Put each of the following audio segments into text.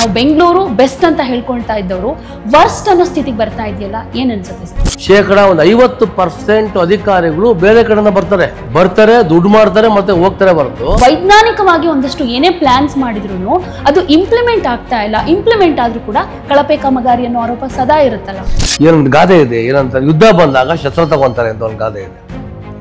ನಾವು ಬೆಂಗಳೂರು ಬೆಸ್ಟ್ ಅಂತ ಹೇಳ್ಕೊಳ್ತಾ ಇದ್ದವರು ವರ್ಸ್ಟ್ ಅನ್ನೋ ಸ್ಥಿತಿಗೆ ಬರ್ತಾ ಇದೆಯಲ್ಲ, ಏನ್ ಅನ್ಸುತ್ತೆ ಸರ್? ಶೇಕಡ ಒಂದು 50% ಅಧಿಕಾರಿಗಳು ಬೇರೆ ಕಡೆಯಿಂದ ಬರ್ತಾರೆ ದುಡ್ಡು ಮಾಡ್ತಾರೆ ಮತ್ತೆ ಹೋಗ್ತಾರೆ ಹೊರತು ವೈಜ್ಞಾನಿಕವಾಗಿ ಒಂದಷ್ಟು ಏನೇ ಪ್ಲಾನ್ಸ್ ಮಾಡಿದ್ರು ಅದು ಇಂಪ್ಲಿಮೆಂಟ್ ಆಗ್ತಾ ಇಲ್ಲ. ಇಂಪ್ಲಿಮೆಂಟ್ ಆದ್ರೂ ಕೂಡ ಕಳಪೆ ಕಾಮಗಾರಿ ಅನ್ನೋ ಆರೋಪ ಸದಾ ಇರುತ್ತಲ್ಲ. ಏನೊಂದು ಗಾದೆ ಇದೆ, ಏನಂತಾರೆ, ಯುದ್ಧ ಬಂದಾಗ ಶಸ್ತ್ರ ತಗೊಂತಾರೆ ಅಂತ ಒಂದು ಗಾದೆ ಇದೆ.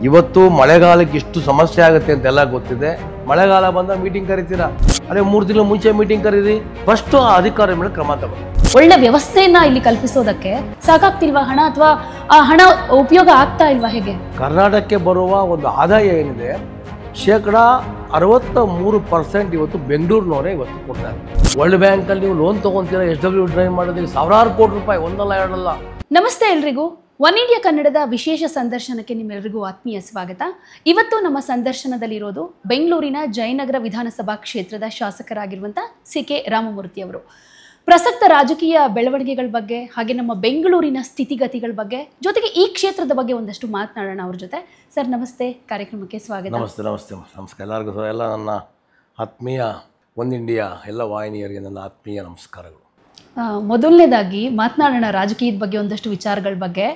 ಇವತ್ತು ಮಳೆಗಾಲಕ್ಕೆ ಇಷ್ಟು ಸಮಸ್ಯೆ ಆಗುತ್ತೆ ಅಂತೆಲ್ಲ ಗೊತ್ತಿದೆ. ಮಳೆಗಾಲ ಬಂದಾಗ ಮೀಟಿಂಗ್ ಕರಿತೀರಾ, ಅದೇ 3 ತಿಂಗಳು ಮುಂಚೆ ಮೀಟಿಂಗ್ ಕರೀರಿ, ಫಸ್ಟ್ ಆ ಅಧಿಕಾರಿ ಮೇಲೆ ಕ್ರಮ ತಗೊಳ್ಳಿ. ಒಳ್ಳೆ ವ್ಯವಸ್ಥೆಯನ್ನ ಇಲ್ಲಿ ಕಲ್ಪಿಸೋದಕ್ಕೆ ಸಾಕಾಗ್ತಿಲ್ವಾ ಹಣ, ಅಥವಾ ಆ ಹಣ ಉಪಯೋಗ ಆಗ್ತಾ ಇಲ್ವಾ? ಹೇಗೆ ಕರ್ನಾಟಕಕ್ಕೆ ಬರುವ ಒಂದು ಆದಾಯ ಏನಿದೆ ಶೇಕಡ 63% ಇವತ್ತು ಬೆಂಗಳೂರಿನವರೇ ಇವತ್ತು ಕೊಡ್ತಾರೆ. ವರ್ಲ್ಡ್ ಬ್ಯಾಂಕಲ್ಲಿ ನೀವು ಲೋನ್ ತಗೊಂತೀರಾ, SW ಡ್ರೈವ್ ಮಾಡೋದಕ್ಕೆ ಸಾವಿರಾರು ಕೋಟಿ ರೂಪಾಯಿ, ಒಂದಲ್ಲ ಎರಡಲ್ಲ. ನಮಸ್ತೆ ಎಲ್ರಿಗೂ, ಒನ್ ಇಂಡಿಯಾ ಕನ್ನಡದ ವಿಶೇಷ ಸಂದರ್ಶನಕ್ಕೆ ನಿಮ್ಮೆಲ್ಲರಿಗೂ ಆತ್ಮೀಯ ಸ್ವಾಗತ. ಇವತ್ತು ನಮ್ಮ ಸಂದರ್ಶನದಲ್ಲಿರೋದು ಬೆಂಗಳೂರಿನ ಜಯನಗರ ವಿಧಾನಸಭಾ ಕ್ಷೇತ್ರದ ಶಾಸಕರಾಗಿರುವಂಥ CK ರಾಮಮೂರ್ತಿ ಅವರು. ಪ್ರಸಕ್ತ ರಾಜಕೀಯ ಬೆಳವಣಿಗೆಗಳ ಬಗ್ಗೆ, ಹಾಗೆ ನಮ್ಮ ಬೆಂಗಳೂರಿನ ಸ್ಥಿತಿಗತಿಗಳ ಬಗ್ಗೆ, ಜೊತೆಗೆ ಈ ಕ್ಷೇತ್ರದ ಬಗ್ಗೆ ಒಂದಷ್ಟು ಮಾತನಾಡೋಣ ಅವ್ರ ಜೊತೆ. ಸರ್ ನಮಸ್ತೆ, ಕಾರ್ಯಕ್ರಮಕ್ಕೆ ಸ್ವಾಗತ. ನಮಸ್ತೆ. ನಮಸ್ಕಾರ ಎಲ್ಲರಿಗೂ, ಎಲ್ಲ ನನ್ನ ಆತ್ಮೀಯ ಒನ್ ಇಂಡಿಯಾ ಎಲ್ಲ ವಾಹಿನಿಯರಿಗೆ ನನ್ನ ಆತ್ಮೀಯ ನಮಸ್ಕಾರಗಳು. ಮೊದಲನೇದಾಗಿ ಮಾತನಾಡೋಣ ರಾಜಕೀಯದ ಬಗ್ಗೆ, ಒಂದಷ್ಟು ವಿಚಾರಗಳ ಬಗ್ಗೆ.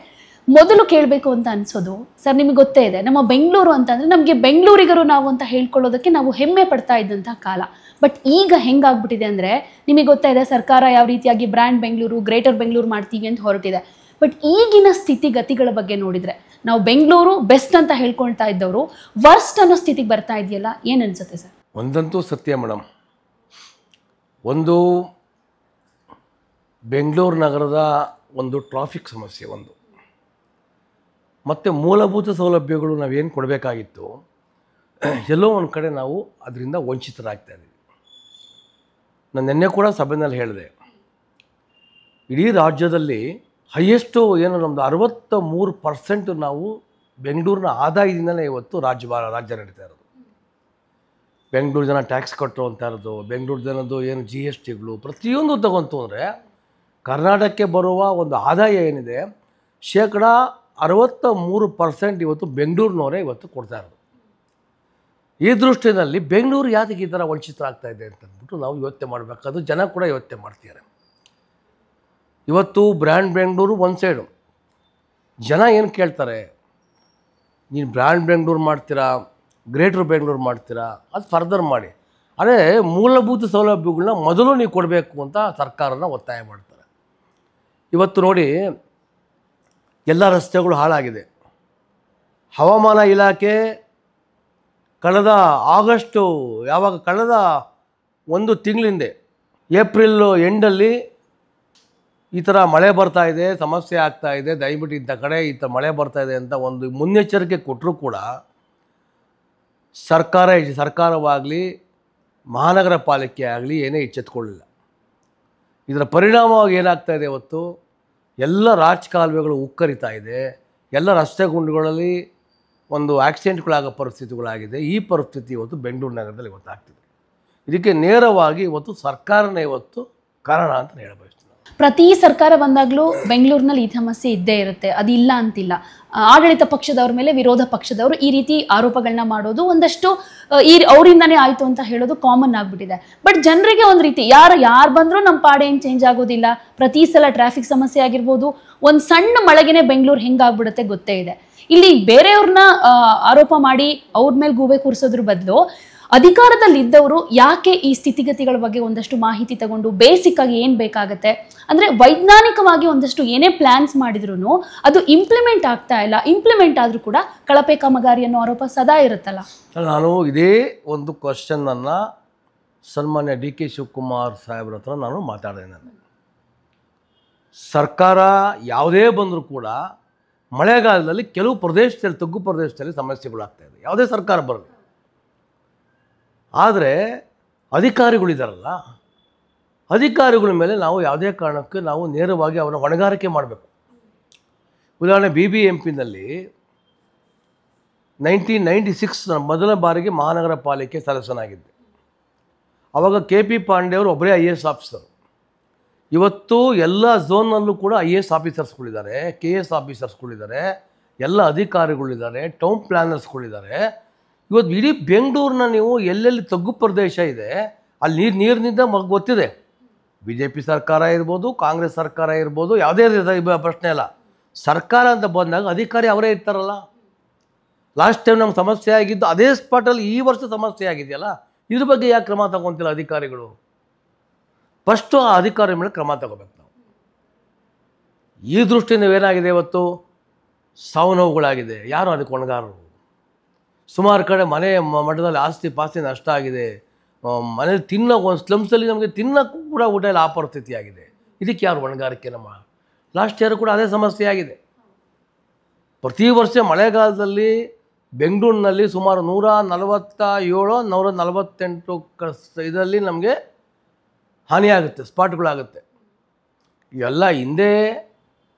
ಮೊದಲು ಕೇಳಬೇಕು ಅಂತ ಅನ್ಸೋದು ಸರ್, ನಿಮಗೆ ಗೊತ್ತೇ ಇದೆ, ನಮ್ಮ ಬೆಂಗಳೂರು ಅಂತಂದರೆ ನಮಗೆ ಬೆಂಗಳೂರಿಗರು ನಾವು ಅಂತ ಹೇಳ್ಕೊಳ್ಳೋದಕ್ಕೆ ನಾವು ಹೆಮ್ಮೆ ಪಡ್ತಾ ಇದ್ದಂಥ ಕಾಲ. ಬಟ್ ಈಗ ಹೆಂಗಾಗ್ಬಿಟ್ಟಿದೆ ಅಂದರೆ, ನಿಮಗೆ ಗೊತ್ತಾ ಇದೆ, ಸರ್ಕಾರ ಯಾವ ರೀತಿಯಾಗಿ ಬ್ರ್ಯಾಂಡ್ ಬೆಂಗಳೂರು, ಗ್ರೇಟರ್ ಬೆಂಗಳೂರು ಮಾಡ್ತೀವಿ ಅಂತ ಹೊರಟಿದೆ. ಬಟ್ ಈಗಿನ ಸ್ಥಿತಿಗತಿಗಳ ಬಗ್ಗೆ ನೋಡಿದರೆ ನಾವು ಬೆಂಗಳೂರು ಬೆಸ್ಟ್ ಅಂತ ಹೇಳ್ಕೊಳ್ತಾ ಇದ್ದವರು ವರ್ಸ್ಟ್ ಅನ್ನೋ ಸ್ಥಿತಿಗೆ ಬರ್ತಾ ಇದೆಯಲ್ಲ, ಏನು ಅನ್ಸುತ್ತೆ ಸರ್? ಒಂದಂತೂ ಸತ್ಯ ಮೇಡಮ್, ಒಂದು ಬೆಂಗಳೂರು ನಗರದ ಒಂದು ಟ್ರಾಫಿಕ್ ಸಮಸ್ಯೆ, ಒಂದು ಮತ್ತು ಮೂಲಭೂತ ಸೌಲಭ್ಯಗಳು ನಾವೇನು ಕೊಡಬೇಕಾಗಿತ್ತು, ಎಲ್ಲೋ ಒಂದು ಕಡೆ ನಾವು ಅದರಿಂದ ವಂಚಿತರಾಗ್ತಾ ಇದ್ದೀವಿ. ನಾನು ನಿನ್ನೆ ಕೂಡ ಸಭೆಯಲ್ಲಿ ಹೇಳಿದೆ, ಇಡೀ ರಾಜ್ಯದಲ್ಲಿ ಹೈಯೆಸ್ಟು ಏನು ನಮ್ಮದು 63% ನಾವು ಬೆಂಗಳೂರಿನ ಆದಾಯದಿಂದಲೇ ಇವತ್ತು ರಾಜ್ಯ ನಡೀತಾ ಇರೋದು. ಬೆಂಗಳೂರು ಜನ ಟ್ಯಾಕ್ಸ್ ಕಟ್ಟರು ಅಂತ ಇರೋದು, ಬೆಂಗಳೂರು ಜನದ್ದು ಏನು GSTಗಳು ಪ್ರತಿಯೊಂದು ತಗೊಂತು ಅಂದರೆ ಕರ್ನಾಟಕಕ್ಕೆ ಬರುವ ಒಂದು ಆದಾಯ ಏನಿದೆ ಶೇಕಡ 63% ಇವತ್ತು ಬೆಂಗಳೂರಿನವರೇ ಇವತ್ತು ಕೊಡ್ತಾ ಇರೋದು. ಈ ದೃಷ್ಟಿಯಲ್ಲಿ ಬೆಂಗಳೂರು ಯಾತಕ್ಕೆ ಈ ಥರ ವಂಚಿತರಾಗ್ತಾ ಇದೆ ಅಂತಂದ್ಬಿಟ್ಟು ನಾವು ಯೋಚನೆ ಮಾಡಬೇಕಾದ್ರು, ಜನ ಕೂಡ ಯೋಚನೆ ಮಾಡ್ತಿದ್ದಾರೆ. ಇವತ್ತು ಬ್ರ್ಯಾಂಡ್ ಬೆಂಗಳೂರು ಒಂದು ಸೈಡು, ಜನ ಏನು ಕೇಳ್ತಾರೆ, ನೀನು ಬ್ರ್ಯಾಂಡ್ ಬೆಂಗಳೂರು ಮಾಡ್ತೀರಾ, ಗ್ರೇಟರ್ ಬೆಂಗಳೂರು ಮಾಡ್ತೀರಾ, ಅದು ಫರ್ದರ್ ಮಾಡಿ, ಅದೇ ಮೂಲಭೂತ ಸೌಲಭ್ಯಗಳನ್ನ ಮೊದಲು ನೀವು ಕೊಡಬೇಕು ಅಂತ ಸರ್ಕಾರನ ಒತ್ತಾಯ ಮಾಡ್ತಾರೆ. ಇವತ್ತು ನೋಡಿ, ಎಲ್ಲ ರಸ್ತೆಗಳು ಹಾಳಾಗಿದೆ. ಹವಾಮಾನ ಇಲಾಖೆ ಕಳೆದ ಒಂದು ತಿಂಗಳಿಂದೆ ಏಪ್ರಿಲ್ ಎಂಡಲ್ಲಿ ಈ ಥರ ಮಳೆ ಬರ್ತಾ ಇದೆ, ಸಮಸ್ಯೆ ಆಗ್ತಾ ಇದೆ, ದಯವಿಟ್ಟು ಇಂಥ ಕಡೆ ಈ ಥರ ಮಳೆ ಬರ್ತಾ ಇದೆ ಅಂತ ಒಂದು ಮುನ್ನೆಚ್ಚರಿಕೆ ಕೊಟ್ಟರೂ ಕೂಡ ಸರ್ಕಾರವಾಗಲಿ ಮಹಾನಗರ ಪಾಲಿಕೆ ಆಗಲಿ ಏನೇ ಎಚ್ಚೆತ್ತುಕೊಳ್ಳಿಲ್ಲ. ಇದರ ಪರಿಣಾಮವಾಗಿ ಏನಾಗ್ತಾ ಇದೆ, ಇವತ್ತು ಎಲ್ಲ ರಾಜಕಾಲುವೆಗಳು ಉಕ್ಕರಿತಾ ಇದೆ, ಎಲ್ಲ ರಸ್ತೆ ಗುಂಡಿಗಳಲ್ಲಿ ಒಂದು ಆಕ್ಸಿಡೆಂಟ್ಗಳಾಗೋ ಪರಿಸ್ಥಿತಿಗಳಾಗಿದೆ. ಈ ಪರಿಸ್ಥಿತಿ ಇವತ್ತು ಬೆಂಗಳೂರು ನಗರದಲ್ಲಿ ಇವತ್ತು ಆಗ್ತಿದೆ. ಇದಕ್ಕೆ ನೇರವಾಗಿ ಇವತ್ತು ಸರ್ಕಾರನೇ ಇವತ್ತು ಕಾರಣ ಅಂತ ಹೇಳಬಯಸ್ತೀನಿ. ಪ್ರತಿ ಸರ್ಕಾರ ಬಂದಾಗಲೂ ಬೆಂಗಳೂರಿನಲ್ಲಿ ಈ ಸಮಸ್ಯೆ ಇದ್ದೇ ಇರುತ್ತೆ, ಅದು ಇಲ್ಲ ಅಂತಿಲ್ಲ. ಆಡಳಿತ ಪಕ್ಷದವ್ರ ಮೇಲೆ ವಿರೋಧ ಪಕ್ಷದವರು ಈ ರೀತಿ ಆರೋಪಗಳನ್ನ ಮಾಡೋದು, ಒಂದಷ್ಟು ಅವರಿಂದನೇ ಆಯಿತು ಅಂತ ಹೇಳೋದು ಕಾಮನ್ ಆಗಿಬಿಟ್ಟಿದೆ. ಬಟ್ ಜನರಿಗೆ ಒಂದು ರೀತಿ ಯಾರು ಬಂದರೂ ನಮ್ಮ ಪಾಡೇನು ಚೇಂಜ್ ಆಗೋದಿಲ್ಲ. ಪ್ರತಿ ಸಲ ಟ್ರಾಫಿಕ್ ಸಮಸ್ಯೆ ಆಗಿರ್ಬೋದು, ಒಂದು ಸಣ್ಣ ಮಳೆಗೆನೆ ಬೆಂಗಳೂರು ಹೆಂಗಾಗ್ಬಿಡುತ್ತೆ ಗೊತ್ತೇ ಇದೆ. ಇಲ್ಲಿ ಬೇರೆಯವ್ರನ್ನ ಆರೋಪ ಮಾಡಿ ಅವ್ರ ಮೇಲೆ ಗೂಬೆ ಕೂರಿಸೋದ್ರ ಬದಲು ಅಧಿಕಾರದಲ್ಲಿದ್ದವರು ಯಾಕೆ ಈ ಸ್ಥಿತಿಗತಿಗಳ ಬಗ್ಗೆ ಒಂದಷ್ಟು ಮಾಹಿತಿ ತಗೊಂಡು ಬೇಸಿಕ್ ಆಗಿ ಏನು ಬೇಕಾಗತ್ತೆ ಅಂದರೆ ವೈಜ್ಞಾನಿಕವಾಗಿ ಒಂದಷ್ಟು ಏನೇ ಪ್ಲಾನ್ಸ್ ಮಾಡಿದ್ರು ಅದು ಇಂಪ್ಲಿಮೆಂಟ್ ಆಗ್ತಾ ಇಲ್ಲ. ಇಂಪ್ಲಿಮೆಂಟ್ ಆದರೂ ಕೂಡ ಕಳಪೆ ಕಾಮಗಾರಿ ಅನ್ನೋ ಆರೋಪ ಸದಾ ಇರುತ್ತಲ್ಲ. ನಾನು ಇದೇ ಒಂದು ಕ್ವಶನನ್ನು ಸನ್ಮಾನ್ಯ DK ಶಿವಕುಮಾರ್ ಸಾಹೇಬ್ರ ಹತ್ರ ನಾನು ಮಾತಾಡಿದೆ. ನಾನು ಸರ್ಕಾರ ಯಾವುದೇ ಬಂದರೂ ಕೂಡ ಮಳೆಗಾಲದಲ್ಲಿ ಕೆಲವು ಪ್ರದೇಶದಲ್ಲಿ, ತಗ್ಗು ಪ್ರದೇಶದಲ್ಲಿ ಸಮಸ್ಯೆಗಳಾಗ್ತಾ ಇದೆ, ಯಾವುದೇ ಸರ್ಕಾರ ಬರಲಿ. ಆದರೆ ಅಧಿಕಾರಿಗಳಿದ್ದಾರಲ್ಲ, ಅಧಿಕಾರಿಗಳ ಮೇಲೆ ನಾವು ಯಾವುದೇ ಕಾರಣಕ್ಕೆ ನಾವು ನೇರವಾಗಿ ಅವರ ಹೊಣೆಗಾರಿಕೆ ಮಾಡಬೇಕು. ಉದಾಹರಣೆ BBMPನಲ್ಲಿ 1996 ಮೊದಲ ಬಾರಿಗೆ ಮಹಾನಗರ ಪಾಲಿಕೆ ಸದಸ್ಯನಾಗಿದ್ದೆ. ಆವಾಗ KP ಪಾಂಡೆ ಅವರು ಒಬ್ಬರೇ IAS ಆಫೀಸರ್. ಇವತ್ತು ಎಲ್ಲ ಝೋನ್ನಲ್ಲೂ ಕೂಡ IAS ಆಫೀಸರ್ಸ್ಗಳಿದ್ದಾರೆ, KS ಆಫೀಸರ್ಸ್ಗಳಿದ್ದಾರೆ, ಎಲ್ಲ ಅಧಿಕಾರಿಗಳಿದ್ದಾರೆ, ಟೌನ್ ಪ್ಲ್ಯಾನರ್ಸ್ಗಳಿದ್ದಾರೆ. ಇವತ್ತು ಇಡೀ ಬೆಂಗಳೂರನ್ನ ನೀವು ಎಲ್ಲೆಲ್ಲಿ ತಗ್ಗು ಪ್ರದೇಶ ಇದೆ ಅಲ್ಲಿ ನೀರಿನಿಂದ ಗೊತ್ತಿದೆ. BJP ಸರ್ಕಾರ ಇರ್ಬೋದು, ಕಾಂಗ್ರೆಸ್ ಸರ್ಕಾರ ಇರ್ಬೋದು, ಯಾವುದೇ ಪ್ರಶ್ನೆ ಇಲ್ಲ. ಸರ್ಕಾರ ಅಂತ ಬಂದಾಗ ಅಧಿಕಾರಿ ಅವರೇ ಇರ್ತಾರಲ್ಲ. ಲಾಸ್ಟ್ ಟೈಮ್ ನಮ್ಗೆ ಸಮಸ್ಯೆ ಆಗಿದ್ದು ಅದೇ ಸ್ಪಾಟಲ್ಲಿ ಈ ವರ್ಷ ಸಮಸ್ಯೆ ಆಗಿದೆಯಲ್ಲ, ಇದ್ರ ಬಗ್ಗೆ ಯಾಕೆ ಕ್ರಮ ತಗೊತಿಲ್ಲ ಅಧಿಕಾರಿಗಳು? ಫಸ್ಟು ಆ ಅಧಿಕಾರಿ ಮೇಲೆ ಕ್ರಮ ತಗೋಬೇಕು ನಾವು. ಈ ದೃಷ್ಟಿಯಿಂದ ಏನಾಗಿದೆ, ಇವತ್ತು ಸಾವು ನೋವುಗಳಾಗಿದೆ. ಯಾರು ಅದಕ್ಕೆ ಹೊಣೆಗಾರರು? ಸುಮಾರು ಕಡೆ ಮನೆ ಮಠದಲ್ಲಿ ಆಸ್ತಿ ಪಾಸ್ತಿ ನಷ್ಟ ಆಗಿದೆ. ಮನೆ ತಿನ್ನೋಕೆ ಒಂದು ಸ್ಲಮ್ಸಲ್ಲಿ ನಮಗೆ ತಿನ್ನೋಕ್ಕೂ ಕೂಡ ಊಟ ಇಲ್ಲ, ಆ ಪರಿಸ್ಥಿತಿ ಆಗಿದೆ. ಇದಕ್ಕೆ ಯಾರು ಹೊಣೆಗಾರಿಕೆ? ನಮ್ಮ ಲಾಸ್ಟ್ ಇಯರ್ ಕೂಡ ಅದೇ ಸಮಸ್ಯೆ ಆಗಿದೆ. ಪ್ರತಿ ವರ್ಷ ಮಳೆಗಾಲದಲ್ಲಿ ಬೆಂಗಳೂರಿನಲ್ಲಿ ಸುಮಾರು 147 148 ಇದರಲ್ಲಿ ನಮಗೆ ಹಾನಿಯಾಗುತ್ತೆ, ಸ್ಪಾಟ್ಗಳಾಗುತ್ತೆ. ಇವೆಲ್ಲ ಹಿಂದೆ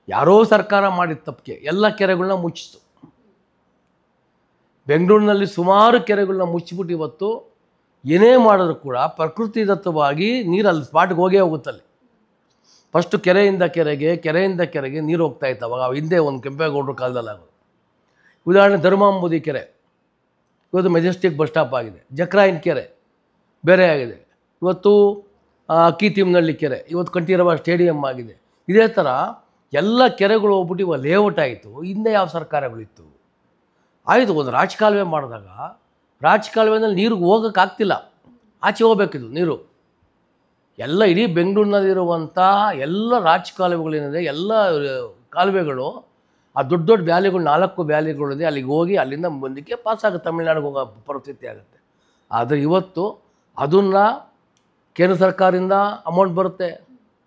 ಯಾರೋ ಸರ್ಕಾರ ಮಾಡಿದ ತಪ್ಪಿಗೆ ಎಲ್ಲ ಕೆರೆಗಳನ್ನ ಮುಚ್ಚಿತು. ಬೆಂಗಳೂರಿನಲ್ಲಿ ಸುಮಾರು ಕೆರೆಗಳನ್ನ ಮುಚ್ಚಿಬಿಟ್ಟು ಇವತ್ತು ಏನೇ ಮಾಡಿದ್ರು ಕೂಡ ಪ್ರಕೃತಿದತ್ತವಾಗಿ ನೀರು ಅಲ್ಲಿ ಸ್ಪಾಟ್ಗೆ ಹೋಗೇ ಹೋಗುತ್ತಲ್ಲಿ. ಫಸ್ಟು ಕೆರೆಯಿಂದ ಕೆರೆಗೆ ನೀರು ಹೋಗ್ತಾ ಇತ್ತು. ಅವಾಗ ಹಿಂದೆ ಒಂದು ಕೆಂಪೇಗೌಡರ ಕಾಲದಲ್ಲಿ ಆಗೋದು. ಉದಾಹರಣೆ ಧರ್ಮಾಂಬುದಿ ಕೆರೆ ಇವತ್ತು ಮೆಜೆಸ್ಟಿಕ್ ಬಸ್ ಸ್ಟಾಪ್ ಆಗಿದೆ. ಜಕ್ರಾಯಿನ ಕೆರೆ ಬೇರೆ ಆಗಿದೆ. ಇವತ್ತು ಕೀತಿಮ್ನಳ್ಳಿ ಕೆರೆ ಇವತ್ತು ಕಂಠೀರವ ಸ್ಟೇಡಿಯಂ ಆಗಿದೆ. ಇದೇ ಥರ ಎಲ್ಲ ಕೆರೆಗಳು ಹೋಗ್ಬಿಟ್ಟು ಇವಾಗ ಲೇಔಟ್ ಆಯಿತು. ಹಿಂದೆ ಯಾವ ಸರ್ಕಾರಗಳಿತ್ತು? ಆಯಿತು, ಒಂದು ರಾಜಕಾಲುವೆ ಮಾಡಿದಾಗ ರಾಜಕಾಲುವೆನಲ್ಲಿ ನೀರಿಗೆ ಹೋಗೋಕ್ಕಾಗ್ತಿಲ್ಲ, ಆಚೆ ಹೋಗ್ಬೇಕಿದ್ದು ನೀರು. ಎಲ್ಲ ಇಡೀ ಬೆಂಗಳೂರಿನಲ್ಲಿರುವಂಥ ಎಲ್ಲ ರಾಜಕಾಲುವೆಗಳೇನಿದೆ, ಎಲ್ಲ ಕಾಲುವೆಗಳು ಆ ದೊಡ್ಡ ದೊಡ್ಡ ವ್ಯಾಲಿಗಳು 4 ವ್ಯಾಲಿಗಳಿದೆ, ಅಲ್ಲಿಗೆ ಹೋಗಿ ಅಲ್ಲಿಂದ ಮುಂದಕ್ಕೆ ಪಾಸಾಗುತ್ತೆ, ತಮಿಳ್ನಾಡಿಗೆ ಹೋಗೋ ಪರಿಸ್ಥಿತಿ ಆಗುತ್ತೆ. ಆದರೆ ಇವತ್ತು ಅದನ್ನು ಕೇಂದ್ರ ಸರ್ಕಾರದಿಂದ ಅಮೌಂಟ್ ಬರುತ್ತೆ.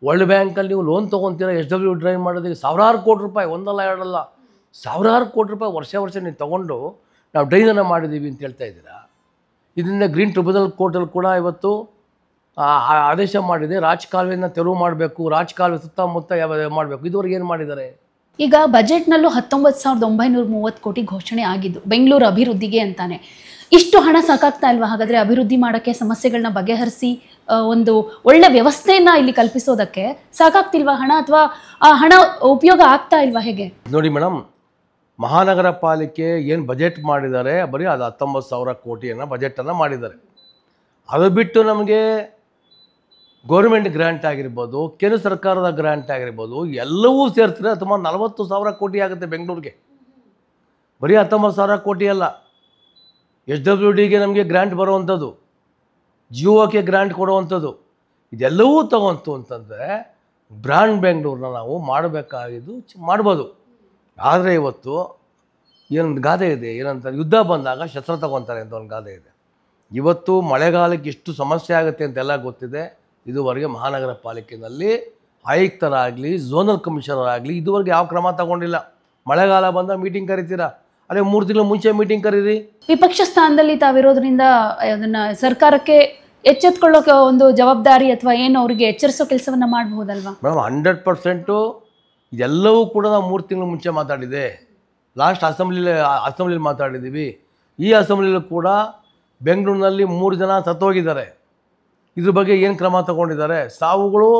ವರ್ಲ್ಡ್ ಬ್ಯಾಂಕಲ್ಲಿ ನೀವು ಲೋನ್ ತೊಗೊತೀರ, SW ಡ್ರೈವ್ ಮಾಡೋದಕ್ಕೆ ಸಾವಿರಾರು ಕೋಟಿ ರೂಪಾಯಿ, ಒಂದಲ್ಲ ಎರಡಲ್ಲ, ಸಾವಿರಾರು ಕೋಟಿ ರೂಪಾಯಿ ವರ್ಷ ನೀವು ತೊಗೊಂಡು ನಾವು ಡ್ರೈನನ್ನು ಮಾಡಿದ್ದೀವಿ ಅಂತ ಹೇಳ್ತಾ ಇದ್ದೀರಾ. ಇದರಿಂದ ಗ್ರೀನ್ ಟ್ರಿಬ್ಯುನಲ್ ಕೋರ್ಟಲ್ಲಿ ಕೂಡ ಇವತ್ತು ಆದೇಶ ಮಾಡಿದೆ, ರಾಜಕಾಲುವೆಯನ್ನು ತೆರವು ಮಾಡಬೇಕು, ರಾಜಕಾಲುವೆ ಸುತ್ತಮುತ್ತ ಯಾವ ಮಾಡಬೇಕು. ಇದುವರೆಗೆ ಏನು ಮಾಡಿದ್ದಾರೆ? ಈಗ ಬಜೆಟ್ನಲ್ಲೂ 19,930 ಕೋಟಿ ಘೋಷಣೆ ಆಗಿದ್ದು ಬೆಂಗಳೂರು ಅಭಿವೃದ್ಧಿಗೆ ಅಂತಾನೆ. ಇಷ್ಟು ಹಣ ಸಾಕಾಗ್ತಾ ಇಲ್ವಾ ಹಾಗಾದರೆ ಅಭಿವೃದ್ಧಿ ಮಾಡೋಕ್ಕೆ, ಸಮಸ್ಯೆಗಳನ್ನ ಬಗೆಹರಿಸಿ ಒಂದು ಒಳ್ಳೆ ವ್ಯವಸ್ಥೆಯನ್ನು ಇಲ್ಲಿ ಕಲ್ಪಿಸೋದಕ್ಕೆ ಸಾಕಾಗ್ತಿಲ್ವಾ ಹಣ, ಅಥವಾ ಆ ಹಣ ಉಪಯೋಗ ಆಗ್ತಾ ಇಲ್ವಾ, ಹೇಗೆ? ನೋಡಿ ಮೇಡಮ್, ಮಹಾನಗರ ಪಾಲಿಕೆ ಏನು ಬಜೆಟ್ ಮಾಡಿದ್ದಾರೆ, ಬರೀ ಅದು 19,000 ಕೋಟಿಯನ್ನು ಬಜೆಟನ್ನು ಮಾಡಿದ್ದಾರೆ. ಅದು ಬಿಟ್ಟು ನಮಗೆ ಗೌರ್ಮೆಂಟ್ ಗ್ರ್ಯಾಂಟ್ ಆಗಿರ್ಬೋದು, ಕೇಂದ್ರ ಸರ್ಕಾರದ ಗ್ರ್ಯಾಂಟ್ ಆಗಿರ್ಬೋದು, ಎಲ್ಲವೂ ಸೇರ್ತಾರೆ ಸುಮಾರು 40,000 ಕೋಟಿ ಆಗುತ್ತೆ ಬೆಂಗಳೂರಿಗೆ. ಬರೀ 19,000 ಕೋಟಿ ಅಲ್ಲ, SWDಗೆ ನಮಗೆ ಗ್ರ್ಯಾಂಟ್ ಬರುವಂಥದ್ದು, ಜಿಯೋಕ್ಕೆ ಗ್ರ್ಯಾಂಟ್ ಕೊಡುವಂಥದ್ದು, ಇದೆಲ್ಲವೂ ತಗೊಂತು ಅಂತಂದರೆ ಬ್ರ್ಯಾಂಡ್ ಬೆಂಗಳೂರನ್ನ ನಾವು ಮಾಡಬೇಕಾಗಿದ್ದು ಮಾಡ್ಬೋದು. ಆದರೆ ಇವತ್ತು ಏನೊಂದು ಗಾದೆ ಇದೆ, ಏನಂತಾರೆ, ಯುದ್ಧ ಬಂದಾಗ ಶಸ್ತ್ರ ತಗೊತಾರೆ ಅಂತ ಒಂದು ಗಾದೆ ಇದೆ. ಇವತ್ತು ಮಳೆಗಾಲಕ್ಕೆ ಎಷ್ಟು ಸಮಸ್ಯೆ ಆಗುತ್ತೆ ಅಂತೆಲ್ಲ ಗೊತ್ತಿದೆ. ಇದುವರೆಗೆ ಮಹಾನಗರ ಪಾಲಿಕೆಯಲ್ಲಿ ಆಯುಕ್ತರಾಗಲಿ, ಝೋನಲ್ ಕಮಿಷನರ್ ಆಗಲಿ ಇದುವರೆಗೆ ಯಾವ ಕ್ರಮ ತಗೊಂಡಿಲ್ಲ. ಮಳೆಗಾಲ ಬಂದಾಗ ಮೀಟಿಂಗ್ ಕರಿತೀರಾ, ಅದೇ 3 ತಿಂಗಳು ಮುಂಚೆ ಮೀಟಿಂಗ್ ಕರೀರಿ. ವಿಪಕ್ಷ ಸ್ಥಾನದಲ್ಲಿ ತಾವಿರೋದ್ರಿಂದ ಅದನ್ನು ಸರ್ಕಾರಕ್ಕೆ ಎಚ್ಚೆತ್ಕೊಳ್ಳೋಕೆ ಒಂದು ಜವಾಬ್ದಾರಿ ಅಥವಾ ಏನು ಅವರಿಗೆ ಎಚ್ಚರಿಸೋ ಕೆಲಸವನ್ನು ಮಾಡಬಹುದಲ್ವಾ? ಮೇಡಮ್ 100% ಇದೆಲ್ಲವೂ ಕೂಡ ನಾವು 3 ತಿಂಗಳು ಮುಂಚೆ ಮಾತಾಡಿದೆ. ಲಾಸ್ಟ್ ಅಸೆಂಬ್ಲಿಲಿ ಮಾತಾಡಿದ್ದೀವಿ. ಈ ಅಸೆಂಬ್ಲಿಲೂ ಕೂಡ ಬೆಂಗಳೂರಿನಲ್ಲಿ 3 ಜನ ಸತ್ತೋಗಿದ್ದಾರೆ. ಇದ್ರ ಬಗ್ಗೆ ಏನು ಕ್ರಮ ತಗೊಂಡಿದ್ದಾರೆ? ಸಾವುಗಳು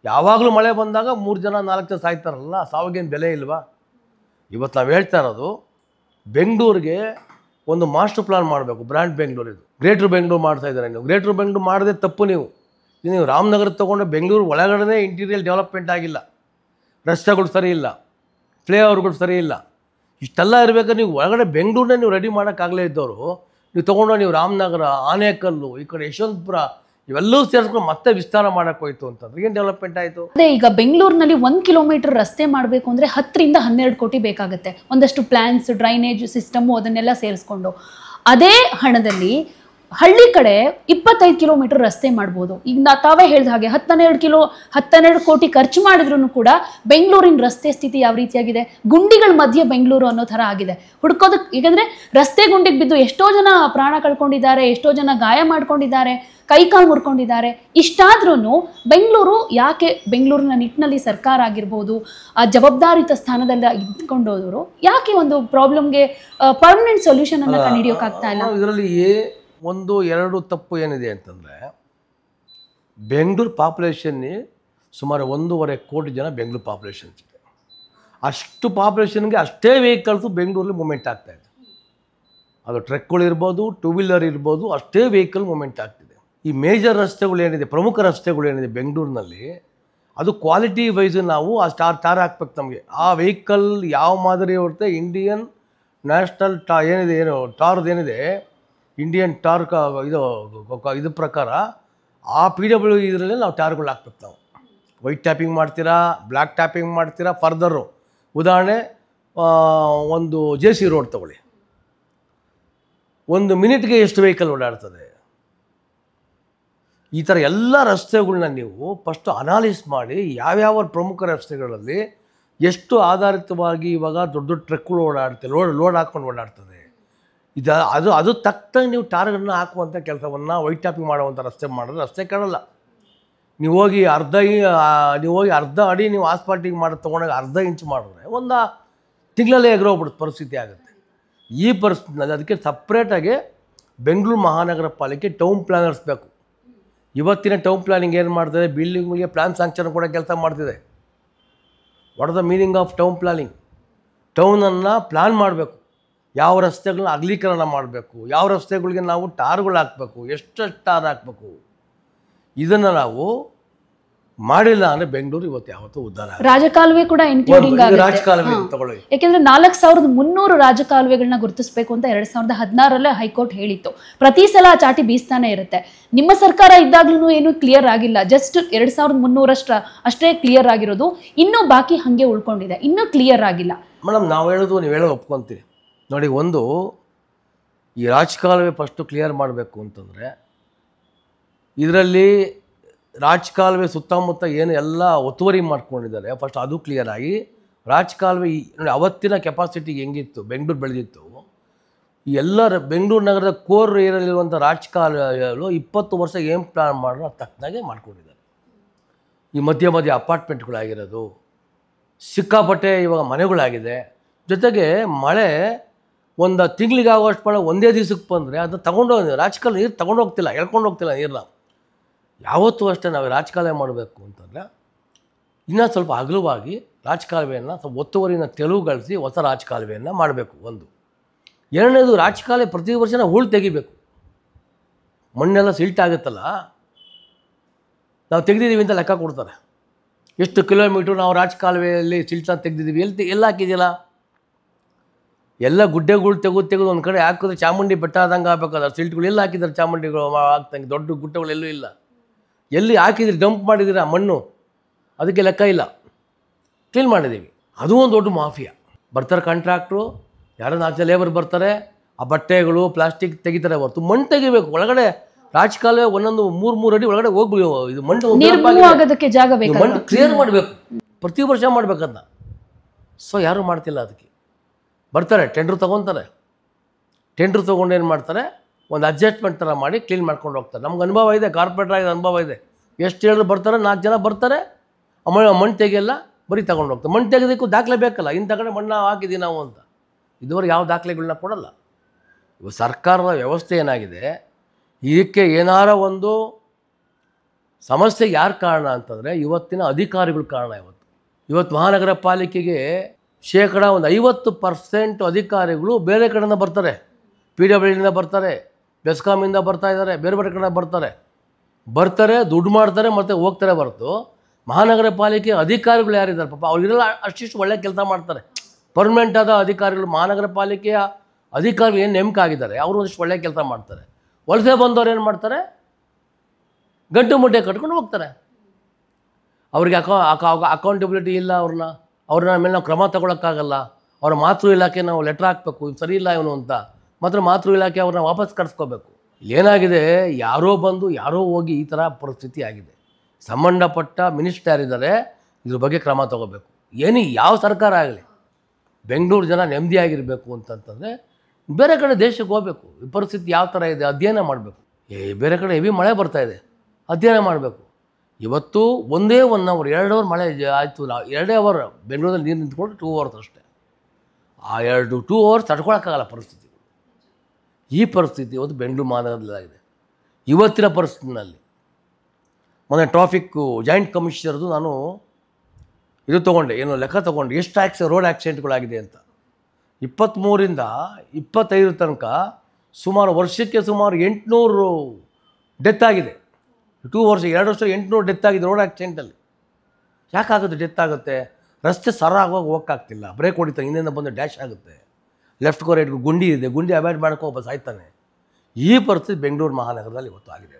ಯಾವಾಗಲೂ ಮಳೆ ಬಂದಾಗ 3 ಜನ 4 ಜನ ಸಾಯ್ತಾರಲ್ಲ, ಸಾವಿಗೇನು ಬೆಲೆ ಇಲ್ವಾ? ಇವತ್ತು ನಾವು ಹೇಳ್ತಾ ಇರೋದು ಬೆಂಗಳೂರಿಗೆ ಒಂದು ಮಾಸ್ಟರ್ ಪ್ಲಾನ್ ಮಾಡಬೇಕು, ಬ್ರ್ಯಾಂಡ್ ಬೆಂಗಳೂರಿದು. ಗ್ರೇಟ್ರ್ ಬೆಂಗಳೂರು ಮಾಡ್ತಾ ಇದ್ದಾರೆ. ನೀವು ಗ್ರೇಟ್ರ್ ಬೆಂಗಳೂರು ಮಾಡದೆ ತಪ್ಪು. ನೀವು ರಾಮನಗರ ತೊಗೊಂಡು ಬೆಂಗಳೂರು ಒಳಗಡೆ ಇಂಟೀರಿಯರ್ ಡೆವಲಪ್ಮೆಂಟ್ ಆಗಿಲ್ಲ, ರಸ್ತೆಗಳು ಸರಿ ಇಲ್ಲ, ಫ್ಲೈಓವರ್ಗಳು ಸರಿ ಇಲ್ಲ. ಇಷ್ಟೆಲ್ಲ ಇರಬೇಕಾದ್ರೆ ನೀವು ಒಳಗಡೆ ಬೆಂಗಳೂರನ್ನೇ ನೀವು ರೆಡಿ ಮಾಡೋಕ್ಕಾಗಲೇ ಇದ್ದವರು ನೀವು ತೊಗೊಂಡು ನೀವು ರಾಮನಗರ, ಆನೇಕಲ್ಲು, ಈ ಕಡೆ ಯಶವಂತಪುರ ಇವೆಲ್ಲವೂ ಸೇರಿಸ್ಕೊಂಡು ಮತ್ತೆ ವಿಸ್ತಾರ ಮಾಡಕ್ಕೆ ಹೋಯ್ತು ಅಂತಂದ್ರೆ ಏನು ಡೆವಲಪ್ಮೆಂಟ್ ಆಯಿತು? ಅದೇ ಈಗ ಬೆಂಗಳೂರಿನಲ್ಲಿ 1 ಕಿಲೋಮೀಟರ್ ರಸ್ತೆ ಮಾಡಬೇಕು ಅಂದರೆ 10 ರಿಂದ 12 ಕೋಟಿ ಬೇಕಾಗುತ್ತೆ. ಒಂದಷ್ಟು ಪ್ಲಾನ್ಸ್, ಡ್ರೈನೇಜ್ ಸಿಸ್ಟಮು ಅದನ್ನೆಲ್ಲ ಸೇರಿಸ್ಕೊಂಡು ಅದೇ ಹಣದಲ್ಲಿ ಹಳ್ಳಿ ಕಡೆ 25 ಕಿಲೋಮೀಟರ್ ರಸ್ತೆ ಮಾಡ್ಬೋದು. ಈಗ ತಾವೇ ಹೇಳಿದ ಹಾಗೆ 12 ಕೋಟಿ ಖರ್ಚು ಮಾಡಿದ್ರು ಕೂಡ ಬೆಂಗಳೂರಿನ ರಸ್ತೆ ಸ್ಥಿತಿ ಯಾವ ರೀತಿಯಾಗಿದೆ, ಗುಂಡಿಗಳ ಮಧ್ಯೆ ಬೆಂಗಳೂರು ಅನ್ನೋ ಥರ ಆಗಿದೆ. ಹುಡ್ಕೋದಕ್ಕೆ, ಯಾಕಂದರೆ ರಸ್ತೆ ಗುಂಡಿಗೆ ಬಿದ್ದು ಎಷ್ಟೋ ಜನ ಪ್ರಾಣ ಕಳ್ಕೊಂಡಿದ್ದಾರೆ, ಎಷ್ಟೋ ಜನ ಗಾಯ ಮಾಡ್ಕೊಂಡಿದ್ದಾರೆ, ಕೈಕಾಲು ಮುರ್ಕೊಂಡಿದ್ದಾರೆ. ಇಷ್ಟಾದ್ರೂ ಬೆಂಗಳೂರು ಯಾಕೆ, ಬೆಂಗಳೂರಿನ ನಿಟ್ಟಿನಲ್ಲಿ ಸರ್ಕಾರ ಆಗಿರ್ಬೋದು, ಆ ಜವಾಬ್ದಾರಿತ ಸ್ಥಾನದಲ್ಲಿ ಇದ್ಕೊಂಡೋದ್ರು ಯಾಕೆ ಒಂದು ಪ್ರಾಬ್ಲಮ್ಗೆ ಪರ್ಮನೆಂಟ್ ಸೊಲ್ಯೂಷನ್ ಅನ್ನು ಕಂಡುಹಿಡಿಯೋಕ್ಕಾಗ್ತಾ ಇಲ್ಲ? ಇದರಲ್ಲಿ 1-2 ತಪ್ಪು ಏನಿದೆ ಅಂತಂದರೆ, ಬೆಂಗಳೂರು ಪಾಪ್ಯುಲೇಷನ್ನಿ ಸುಮಾರು 1.5 ಕೋಟಿ ಜನ ಬೆಂಗಳೂರು ಪಾಪ್ಯುಲೇಷನ್ಸ್ ಇದೆ. ಅಷ್ಟು ಪಾಪ್ಯುಲೇಷನ್ಗೆ ಅಷ್ಟೇ ವೆಹಿಕಲ್ಸು ಬೆಂಗಳೂರಲ್ಲಿ ಮೂಮೆಂಟ್ ಆಗ್ತಾಯಿದೆ. ಅದು ಟ್ರಕ್ಗಳು ಇರ್ಬೋದು, 2 ವೀಲರ್ ಇರ್ಬೋದು, ಅಷ್ಟೇ ವೆಹಿಕಲ್ ಮೂಮೆಂಟ್ ಆಗ್ತಿದೆ. ಈ ಮೇಜರ್ ರಸ್ತೆಗಳೇನಿದೆ, ಪ್ರಮುಖ ರಸ್ತೆಗಳೇನಿದೆ ಬೆಂಗಳೂರಿನಲ್ಲಿ, ಅದು ಕ್ವಾಲಿಟಿ ವೈಸ್ ನಾವು ಆ ಟಾರ್ ಹಾಕ್ಬೇಕು ನಮಗೆ. ಆ ವೆಹಿಕಲ್ ಯಾವ ಮಾದರಿ ಇರುತ್ತೆ, ಇಂಡಿಯನ್ ನ್ಯಾಷನಲ್ ಏನಿದೆ, ಟಾರ್ದೇನಿದೆ, ಇಂಡಿಯನ್ ಟಾರ್ ಇದು ಪ್ರಕಾರ ಆ PW ಇದರಲ್ಲಿ ನಾವು ಟಾರ್ಗಳು ಹಾಕ್ಬೇಕು. ನಾವು ವೈಟ್ ಟ್ಯಾಪಿಂಗ್ ಮಾಡ್ತೀರಾ, ಬ್ಲ್ಯಾಕ್ ಟ್ಯಾಪಿಂಗ್ ಮಾಡ್ತೀರಾ, ಫರ್ದರು ಉದಾಹರಣೆ ಒಂದು JC ರೋಡ್ ತಗೊಳ್ಳಿ, 1 ಮಿನಿಟ್ಗೆ ಎಷ್ಟು ವೆಹಿಕಲ್ ಓಡಾಡ್ತದೆ. ಈ ಥರ ಎಲ್ಲ ರಸ್ತೆಗಳನ್ನ ನೀವು ಫಸ್ಟು ಅನಾಲಿಸ್ ಮಾಡಿ, ಯಾವ್ಯಾವ ಪ್ರಮುಖ ರಸ್ತೆಗಳಲ್ಲಿ ಎಷ್ಟು ಆಧಾರಿತವಾಗಿ ಇವಾಗ ದೊಡ್ಡ ದೊಡ್ಡ ಟ್ರಕ್ಗಳು ಓಡಾಡ್ತದೆ, ಲೋಡ್ ಹಾಕ್ಕೊಂಡು ಓಡಾಡ್ತದೆ. ಅದು ತಕ್ಕಂಗೆ ನೀವು ಟಾರ್ಗಳನ್ನು ಹಾಕುವಂಥ ಕೆಲಸವನ್ನು ವೈಟ್ ಟ್ಯಾಪಿಂಗ್ ಮಾಡುವಂಥ ರಸ್ತೆ ಮಾಡಿದ್ರೆ ರಸ್ತೆ ಕಾಣಲ್ಲ. ನೀವು ಹೋಗಿ ಅರ್ಧ ಅಡಿ ನೀವು ಆಸ್ಪಾಲ್ಟಿಂಗ್ ಮಾಡಿ ತೊಗೊಂಡಾಗ ಅರ್ಧ ಇಂಚ್ ಮಾಡಿದ್ರೆ ಒಂದು ತಿಂಗಳಲ್ಲೇ ಎಗರೋಗ್ಬಿಡುತ್ತೆ ಪರಿಸ್ಥಿತಿ ಆಗುತ್ತೆ. ಈ ಪರಿಸ್ಥಿತಿನಲ್ಲಿ ಅದಕ್ಕೆ ಸಪ್ರೇಟಾಗಿ ಬೆಂಗಳೂರು ಮಹಾನಗರ ಪಾಲಿಕೆ ಟೌನ್ ಪ್ಲ್ಯಾನರ್ಸ್ ಬೇಕು. ಇವತ್ತಿನ ಟೌನ್ ಪ್ಲಾನಿಂಗ್ ಏನು ಮಾಡ್ತದೆ, ಬಿಲ್ಡಿಂಗ್ಗೆ ಪ್ಲ್ಯಾನ್ ಸ್ಯಾಂಕ್ಷನ್ ಕೂಡ ಕೆಲಸ ಮಾಡ್ತಿದೆ. What are the meaning of town planning? ಟೌನನ್ನು ಪ್ಲ್ಯಾನ್ ಮಾಡಬೇಕು, ಯಾವ ರಸ್ತೆಗಳನ್ನ ಅಗಲೀಕರಣ ಮಾಡಬೇಕು, ಯಾವ ರಸ್ತೆಗಳಿಗೆ ನಾವು ಟಾರ್ಗಳು ಹಾಕಬೇಕು, ಎಷ್ಟು ಟಾರ್ ಹಾಕಬೇಕು. ಇದನ್ನು ನಾವು ಮಾಡಿಲ್ಲ ಅಂದರೆ ಬೆಂಗಳೂರು ಇವತ್ತು ಯಾವತ್ತೂ ಉದ್ಧಾರ. ರಾಜಕಾಲುವೆ ಕೂಡ ಇನ್ಕ್ಲೂಡಿಂಗ್ ರಾಜಕಾಲುವೆ ತಗೊಳ್ಳಿ. ಯಾಕೆಂದ್ರೆ 4300 ರಾಜಕಾಲುವೆಗಳನ್ನ ಗುರುತಿಸಬೇಕು ಅಂತ 2016ರಲ್ಲೇ ಹೈಕೋರ್ಟ್ ಹೇಳಿತ್ತು. ಪ್ರತಿ ಸಲ ಆ ಚಾಟಿ ಬೀಸ್ತಾನೆ ಇರುತ್ತೆ. ನಿಮ್ಮ ಸರ್ಕಾರ ಇದ್ದಾಗ್ಲೂ ಏನು ಕ್ಲಿಯರ್ ಆಗಿಲ್ಲ, ಜಸ್ಟ್ 2300 ಅಷ್ಟೇ ಕ್ಲಿಯರ್ ಆಗಿರೋದು, ಇನ್ನೂ ಬಾಕಿ ಹಂಗೆ ಉಳ್ಕೊಂಡಿದೆ, ಇನ್ನೂ ಕ್ಲಿಯರ್ ಆಗಿಲ್ಲ. ಮೇಡಮ್ ನಾವು ಹೇಳೋದು ನೀವು ಹೇಳೋದು ಒಪ್ಕೊತೀವಿ ನೋಡಿ. ಒಂದು ಈ ರಾಜಕಾಲುವೆ ಫಸ್ಟು ಕ್ಲಿಯರ್ ಮಾಡಬೇಕು ಅಂತಂದರೆ, ಇದರಲ್ಲಿ ರಾಜಕಾಲುವೆ ಸುತ್ತಮುತ್ತ ಏನು ಎಲ್ಲ ಒತ್ತುವರಿ ಮಾಡ್ಕೊಂಡಿದ್ದಾರೆ ಫಸ್ಟ್ ಅದು ಕ್ಲಿಯರ್ ಆಗಿ, ರಾಜಕಾಲುವೆ ನೋಡಿ ಅವತ್ತಿನ ಕೆಪಾಸಿಟಿಗೆ ಹೆಂಗಿತ್ತು ಬೆಂಗಳೂರು ಬೆಳೆದಿತ್ತು, ಈ ಎಲ್ಲ ಬೆಂಗಳೂರು ನಗರದ ಕೋರ್ ಏರಿಯಲ್ಲಿರುವಂಥ ರಾಜಕಾಲುವೆಗಳು 20 ವರ್ಷ ಏನು ಪ್ಲಾನ್ ಮಾಡೋ ಅದು ತಕ್ಕನಾಗೆ ಮಾಡ್ಕೊಂಡಿದ್ದಾರೆ. ಈ ಮಧ್ಯೆ ಅಪಾರ್ಟ್ಮೆಂಟ್ಗಳಾಗಿರೋದು, ಸಿಕ್ಕಾಪಟ್ಟೆ ಇವಾಗ ಮನೆಗಳಾಗಿದೆ. ಜೊತೆಗೆ ಮಳೆ ಒಂದು ತಿಂಗಳಿಗೆ ಆಗೋಷ್ಟು ಮಳೆ ಒಂದೇ ದಿವಸಕ್ಕೆ ಬಂದರೆ ಅದು ತಗೊಂಡೋಗಿ ರಾಜಕಾಲುವೆ ನೀರು ತೊಗೊಂಡೋಗ್ತಿಲ್ಲ, ಎಳ್ಕೊಂಡು ಹೋಗ್ತಿಲ್ಲ ನೀರನ್ನ. ಯಾವತ್ತೂ ಅಷ್ಟೇ ನಾವು ರಾಜಕಾಲುವೆ ಮಾಡಬೇಕು ಅಂತಂದರೆ ಇನ್ನೂ ಸ್ವಲ್ಪ ಅಗಲವಾಗಿ ರಾಜಕಾಲುವೆಯನ್ನು ಸ್ವಲ್ಪ ಒತ್ತುವರಿನ ತೆಳುವುಗೊಳಿಸಿ ಹೊಸ ರಾಜಕಾಲುವೆಯನ್ನು ಮಾಡಬೇಕು. ಒಂದು. ಎರಡನೇದು, ರಾಜಕಾಲುವೆ ಪ್ರತಿ ವರ್ಷ ನಾವು ಹೂಳು ತೆಗಿಬೇಕು. ಮಣ್ಣೆಲ್ಲ ಸಿಲ್ಟ್ ಆಗುತ್ತಲ್ಲ, ನಾವು ತೆಗೆದಿದ್ದೀವಿ ಅಂತ ಲೆಕ್ಕ ಕೊಡ್ತಾರೆ. ಎಷ್ಟು ಕಿಲೋಮೀಟ್ರ್ ನಾವು ರಾಜಕಾಲುವೆಯಲ್ಲಿ ಸಿಲ್ಟನ್ನು ತೆಗೆದಿದ್ದೀವಿ, ಎಲ್ಲ ಹಾಕಿದ್ದಿಲ್ಲ. ಎಲ್ಲ ಗುಡ್ಡೆಗಳು ತೆಗೆದು ಒಂದು ಕಡೆ ಹಾಕಿದ್ರೆ ಚಾಮುಂಡಿ ಬೆಟ್ಟ ಆದಂಗೆ ಆಗಬೇಕಾದ್ರೆ ಸಿಲ್ಟ್ಗಳು ಎಲ್ಲ ಹಾಕಿದ್ದಾರೆ, ಚಾಮುಂಡಿಗಳು ಆಗ್ತಂಗೆ ದೊಡ್ಡ ಗುಡ್ಡಗಳೆಲ್ಲೂ ಇಲ್ಲ. ಎಲ್ಲಿ ಹಾಕಿದ್ರಿ ಡಂಪ್ ಮಾಡಿದ್ದೀರ ಮಣ್ಣು, ಅದಕ್ಕೆ ಲೆಕ್ಕ ಇಲ್ಲ. ಕ್ಲೀನ್ ಮಾಡಿದ್ದೀವಿ. ಅದು ಒಂದು ದೊಡ್ಡ ಮಾಫಿಯಾ. ಬರ್ತಾರೆ ಕಾಂಟ್ರಾಕ್ಟ್ರು, ಯಾರೋ 4 ಜನ ಲೇಬರ್ ಬರ್ತಾರೆ, ಆ ಬಟ್ಟೆಗಳು ಪ್ಲಾಸ್ಟಿಕ್ ತೆಗಿತಾರೆ ಹೊರತು ಮಣ್ಣು ತೆಗಿಬೇಕು. ಒಳಗಡೆ ರಾಜಕಾಲುವೆ ಒಂದೊಂದು 3 ಅಡಿ ಒಳಗಡೆ ಹೋಗ್ಬಿಡಿ, ಇದು ಮಣ್ಣು ಮಣ್ಣು ಕ್ಲಿಯರ್ ಮಾಡಬೇಕು, ಪ್ರತಿ ವರ್ಷ ಮಾಡ್ಬೇಕದನ್ನ. ಸೊ ಯಾರೂ ಮಾಡ್ತಿಲ್ಲ. ಅದಕ್ಕೆ ಬರ್ತಾರೆ, ಟೆಂಡ್ರ್ ತೊಗೊತಾರೆ, ಟೆಂಡ್ರ್ ತೊಗೊಂಡು ಏನು ಮಾಡ್ತಾರೆ, ಒಂದು ಅಡ್ಜಸ್ಟ್ಮೆಂಟ್ ಥರ ಮಾಡಿ ಕ್ಲೀನ್ ಮಾಡ್ಕೊಂಡು ಹೋಗ್ತಾರೆ. ನಮ್ಗೆ ಅನುಭವ ಇದೆ, ಕಾರ್ಪೊರೇಟರ್ ಆಗಿದೆ ಅನುಭವ ಇದೆ. ಎಷ್ಟು ಹೇಳಿದ್ರು ಬರ್ತಾರೆ, 4 ಜನ ಬರ್ತಾರೆ, ಮಣ್ಣು ತೆಗೆಯಲ್ಲ, ಬರೀ ತಗೊಂಡು ಹೋಗ್ತಾರೆ. ಮಣ್ಣು ತೆಗೆದಕ್ಕೂ ದಾಖಲೆ ಬೇಕಲ್ಲ, ಇಂಥ ಕಡೆ ಮಣ್ಣು ಹಾಕಿದ್ದೀವಿ ನಾವು ಅಂತ. ಇದುವರೆಗೆ ಯಾವ ದಾಖಲೆಗಳನ್ನ ಕೊಡಲ್ಲ. ಇವಾಗ ಸರ್ಕಾರದ ವ್ಯವಸ್ಥೆ ಏನಾಗಿದೆ, ಇದಕ್ಕೆ ಏನಾರ ಒಂದು ಸಮಸ್ಯೆಗೆ ಯಾರು ಕಾರಣ ಅಂತಂದರೆ ಇವತ್ತಿನ ಅಧಿಕಾರಿಗಳು ಕಾರಣ. ಇವತ್ತು ಮಹಾನಗರ ಪಾಲಿಕೆಗೆ ಒಂದು 50% ಅಧಿಕಾರಿಗಳು ಬೇರೆ ಕಡೆಯಿಂದ ಬರ್ತಾರೆ, PWದಿಂದ ಬರ್ತಾರೆ, ಬೆಸ್ಕಾಮಿಂದ ಬರ್ತಾ ಇದ್ದಾರೆ, ಬೇರೆ ಕಡೆ ಬರ್ತಾರೆ, ದುಡ್ಡು ಮಾಡ್ತಾರೆ ಮತ್ತು ಹೋಗ್ತಾರೆ. ಹೊರತು ಮಹಾನಗರ ಪಾಲಿಕೆ ಅಧಿಕಾರಿಗಳು ಯಾರಿದ್ದಾರೆ ಪಾಪ ಅವ್ರಿಗೆಲ್ಲ ಅಷ್ಟಿಷ್ಟು ಒಳ್ಳೆ ಕೆಲಸ ಮಾಡ್ತಾರೆ. ಪರ್ಮನೆಂಟ್ ಆದ ಅಧಿಕಾರಿಗಳು, ಮಹಾನಗರ ಪಾಲಿಕೆಯ ಅಧಿಕಾರಿಗಳು ಏನು ನೇಮಕ ಆಗಿದ್ದಾರೆ ಅವರು ಒಂದಿಷ್ಟು ಒಳ್ಳೆ ಕೆಲಸ ಮಾಡ್ತಾರೆ. ವಲಸೆ ಬಂದವ್ರು ಏನು ಮಾಡ್ತಾರೆ, ಗಂಟು ಮುಟ್ಟೆ ಕಟ್ಕೊಂಡು ಹೋಗ್ತಾರೆ. ಅವ್ರಿಗೆ ಅಕೌಂಟಬಿಲಿಟಿ ಇಲ್ಲ. ಅವ್ರನ್ನ ಮೇಲೆ ನಾವು ಕ್ರಮ ತಗೊಳಕ್ಕಾಗಲ್ಲ. ಅವ್ರ ಮಾತೃ ಇಲಾಖೆ ನಾವು ಲೆಟ್ರ್ ಹಾಕಬೇಕು, ಸರಿ ಇಲ್ಲ ಇವನು ಅಂತ. ಮಾತ್ರ ಮಾತೃ ಇಲಾಖೆ ಅವ್ರನ್ನ ವಾಪಸ್ ಕಳಿಸ್ಕೋಬೇಕು. ಏನಾಗಿದೆ, ಯಾರೋ ಬಂದು ಯಾರೋ ಹೋಗಿ ಈ ಥರ ಪರಿಸ್ಥಿತಿ ಆಗಿದೆ. ಸಂಬಂಧಪಟ್ಟ ಮಿನಿಸ್ಟರ್ ಯಾರಿದ್ದಾರೆ ಇದ್ರ ಬಗ್ಗೆ ಕ್ರಮ ತಗೋಬೇಕು. ಯಾವ ಸರ್ಕಾರ ಆಗಲಿ, ಬೆಂಗಳೂರು ಜನ ನೆಮ್ಮದಿಯಾಗಿರಬೇಕು ಅಂತಂತಂದರೆ ಬೇರೆ ಕಡೆ ದೇಶಕ್ಕೆ ಹೋಗಬೇಕು. ಈ ಪರಿಸ್ಥಿತಿ ಯಾವ ಥರ ಇದೆ ಅಧ್ಯಯನ ಮಾಡಬೇಕು. ಬೇರೆ ಕಡೆ ಹೆವಿ ಮಳೆ ಬರ್ತಾಯಿದೆ, ಅಧ್ಯಯನ ಮಾಡಬೇಕು. ಇವತ್ತು ಒಂದೇ 1 ಅವರ್ 2 ಅವರ್ ಮಳೆ ಆಯಿತು, 2 ಅವರ್ ಬೆಂಗಳೂರಲ್ಲಿ ನೀರು ನಿಂತ್ಕೊಂಡು 2 ಅವರ್ಸ್ ಅಷ್ಟೇ. ಆ 2 ಅವರ್ಸ್ ತಡ್ಕೊಳಕ್ಕಾಗಲ್ಲ ಪರಿಸ್ಥಿತಿ. ಈ ಪರಿಸ್ಥಿತಿ ಇವತ್ತು ಬೆಂಗಳೂರು ಮಹಾನಗರದಲ್ಲಾಗಿದೆ. ಇವತ್ತಿನ ಪರಿಸ್ಥಿತಿನಲ್ಲಿ ಮೊನ್ನೆ ಟ್ರಾಫಿಕ್ಕು ಜಾಯಿಂಟ್ ಕಮಿಷನರ್ದು ನಾನು ಇದು ತೊಗೊಂಡೆ, ಲೆಕ್ಕ ತೊಗೊಂಡೆ ಎಷ್ಟು ರೋಡ್ ಆಕ್ಸಿಡೆಂಟ್ಗಳಾಗಿದೆ ಅಂತ. 23ರಿಂದ 25 ತನಕ ಸುಮಾರು ವರ್ಷಕ್ಕೆ ಸುಮಾರು 800 ಡೆತ್ ಆಗಿದೆ. 2 ವರ್ಷ 2 ವರ್ಷ 800 ಡೆತ್ ಆಗಿದೆ ರೋಡ್ ಆಕ್ಸಿಡೆಂಟಲ್ಲಿ. ಯಾಕಾಗುತ್ತೆ ಡೆತ್ ಆಗುತ್ತೆ? ರಸ್ತೆ ಸರ ಆಗುವಾಗ ಹೋಗೋಕ್ಕಾಗ್ತಿಲ್ಲ, ಬ್ರೇಕ್ ಹೊಡಿತಾರೆ, ಹಿಂದಿಂದ ಬಂದು ಡ್ಯಾಶ್ ಆಗುತ್ತೆ, ಲೆಫ್ಟ್ಗೋ ರೈಟ್ಗೂ ಗುಂಡಿ ಇದೆ, ಗುಂಡಿ ಅವಾಯ್ಡ್ ಮಾಡೋಕ್ಕೋ ಒಬ್ಬ ಸಾಯ್ತಾನೆ. ಈ ಪರಿಸ್ಥಿತಿ ಬೆಂಗಳೂರು ಮಹಾನಗರದಲ್ಲಿ ಇವತ್ತು ಆಗಿದೆ.